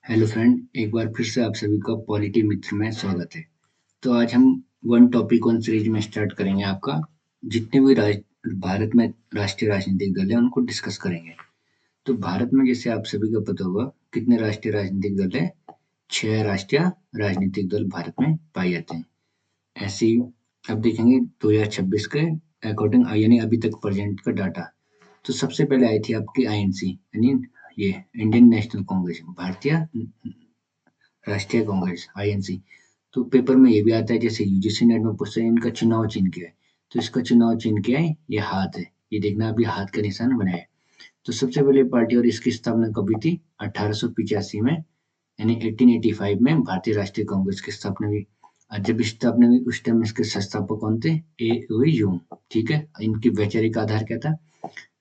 Hello friend, एक बार फिर से आप सभी का पॉलिटी मित्र में स्वागत है। तो आज हम वन टॉपिक वन सीरीज में स्टार्ट करेंगे। आपका जितने भी भारत में राष्ट्रीय राजनीतिक दल है उनको डिस्कस करेंगे। तो भारत में जैसे आप सभी को पता होगा कितने राष्ट्रीय राजनीतिक दल है। 6 राष्ट्रीय राजनीतिक दल भारत में पाए जाते हैं। ऐसे ही अब देखेंगे 2026 के अकॉर्डिंग, यानी अभी तक प्रेजेंट का डाटा। तो सबसे पहले आई थी आपकी आईएनसी, यानी ये इंडियन नेशनल कांग्रेस, भारतीय राष्ट्रीय कांग्रेस, आईएनसी। तो पेपर में ये भी आता है, जैसे यूजीसी नेट में पूछते हैं इनका चुनाव चिन्ह क्या है। तो इसका चुनाव चिन्ह क्या है, ये हाथ है। ये देखना, अभी हाथ का निशान बनाया है। तो सबसे पहले पार्टी, और इसकी स्थापना कभी थी, 1885 में, यानी 1885 में भारतीय राष्ट्रीय कांग्रेस की स्थापना हुई। और जब स्थापना हुई उस टाइम इसके संस्थापक कौन थे, ए हुई यूं। ठीक है, इनकी वैचारिक आधार क्या था,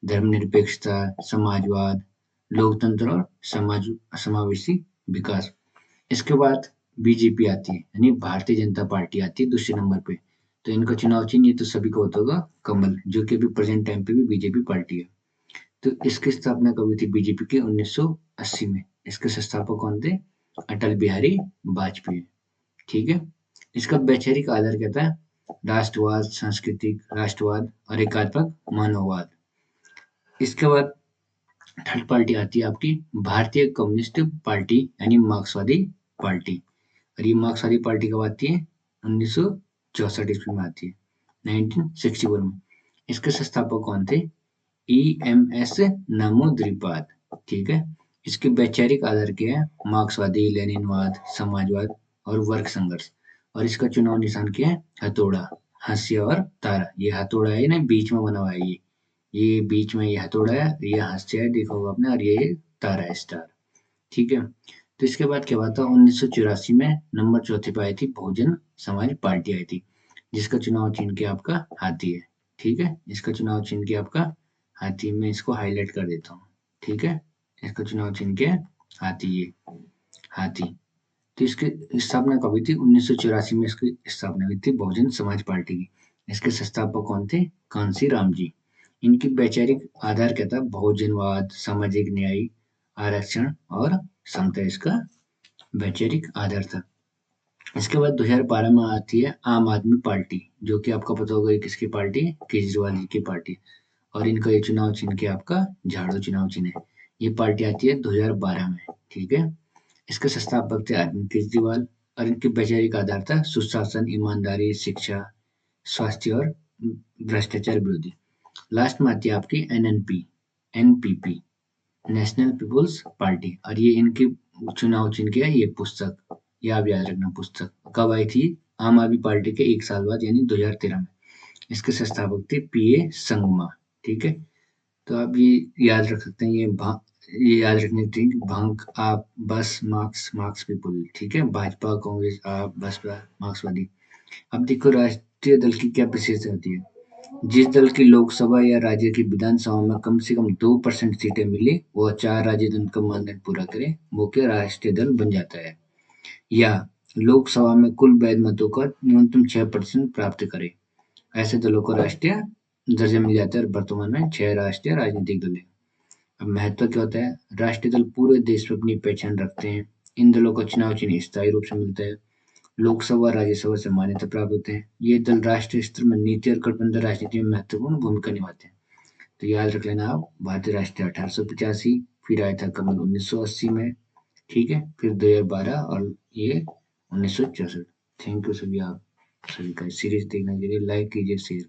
धर्मनिरपेक्षता, समाजवाद, लोकतंत्र और समावेशी विकास। इसके बाद बीजेपी आती है, यानी भारतीय जनता पार्टी आती है दूसरे नंबर पे। तो इनका चुनाव चिन्ह, ये तो सभी को होता होगा, कमल, जो कि अभी प्रेजेंट टाइम पे भी बीजेपी पार्टी है। तो इसकी स्थापना कब हुई थी बीजेपी की, 1980 में। इसके संस्थापक कौन थे, अटल बिहारी वाजपेयी। ठीक है। इसका वैचारिक आधार क्या था, राष्ट्रवाद, सांस्कृतिक राष्ट्रवाद और एकात्मक मानववाद। इसके बाद थर्ड पार्टी आती है आपकी भारतीय कम्युनिस्ट पार्टी, यानी मार्क्सवादी पार्टी। और ये मार्क्सवादी पार्टी कब आती है, 1964 ईस्वी में आती है, 1961 में। इसके संस्थापक कौन थे, ई एम एस नमोद्रिपाद। ठीक है। इसके वैचारिक आधार क्या है, मार्क्सवादी, लेनिनवाद, समाजवाद और वर्ग संघर्ष। और इसका चुनाव निशान क्या है, हथौड़ा, हास्य और तारा। ये हथौड़ा है ना, बीच में बना हुआ है ये बीच में ये हथौड़ा है, ये हास्य है, देखा होगा आपने, और ये तारा है, स्टार। ठीक है। तो इसके बाद क्या हुआ था, 1984 में नंबर चौथे पे आई थी बहुजन समाज पार्टी आई थी, जिसका चुनाव चिन्ह क्या आपका हाथी है। ठीक है। इसका चुनाव चिन्ह क्या आपका हाथी। मैं इसको हाईलाइट कर देता हूँ। ठीक है। इसका चुनाव चिन्ह क्या है, हाथी, ये हाथी। तो इसकी स्थापना कब हुई थी, 1984 में इसकी स्थापना हुई थी बहुजन समाज पार्टी की। इसके संस्थापक कौन थे, कांसी राम जी। इनकी वैचारिक आधार क्या था, बहुजनवाद, सामाजिक न्याय, आरक्षण और समता, इसका वैचारिक आधार था। इसके बाद 2012 में आती है आम आदमी पार्टी, जो कि आपको पता होगा ये किसकी पार्टी है, केजरीवाल जी की पार्टी। और इनका ये चुनाव चिन्ह क्या आपका झाड़ू चुनाव चिन्ह है। ये पार्टी आती है 2012 में। ठीक है। इसके संस्थापक थे अरविंद केजरीवाल। और इनकी वैचारिक आधार था सुशासन, ईमानदारी, शिक्षा, स्वास्थ्य और भ्रष्टाचार विरोधी। लास्ट में आती है आपकी NNP, NPP, national people's party. और ये इनकी चुनाव चिन्ह क्या है, ये पुस्तक। ये आप याद रखना, पुस्तक कब आई थी, आम आदमी पार्टी के एक साल बाद, यानी 2013 में। इसके संस्थापक थे पीए संगमा। ठीक है। तो आप ये याद रख सकते हैं, ये याद रखने की थी, भांग आप बस मार्क्स, मार्क्स पीपुल। ठीक है। भाजपा, कांग्रेस, आप, बसपा, मार्क्सवादी। अब देखो राष्ट्रीय दल की क्या विशेषता होती है। जिस दल की लोकसभा या राज्य की विधानसभा में कम से कम 2% सीटें मिली, वह 4 राजदंड का मानदंड पूरा करे, वो क्या राष्ट्रीय दल बन जाता है। या लोकसभा में कुल वैध मतों का न्यूनतम 6% प्राप्त करे, ऐसे दलों को राष्ट्रीय दर्जा मिल जाता है। और वर्तमान में 6 राष्ट्रीय राजनीतिक दल है। अब महत्व क्या होता है, राष्ट्रीय दल पूरे देश में अपनी पहचान रखते हैं। इन दलों का चुनाव चिन्ह स्थायी रूप से मिलता है, लोकसभा राज्यसभा से मान्यता प्राप्त होते हैं। ये दल राष्ट्रीय स्तर में नीति और गठबंधन राजनीति में महत्वपूर्ण भूमिका निभाते हैं। तो याद रख लेना आप, भारतीय राष्ट्रीय 1885, फिर आया था कमल 1980 में। ठीक है। फिर 2012 और ये 1964। थैंक यू सभी, आप सभी का सीरीज देखने के लिए लाइक कीजिए, शेयर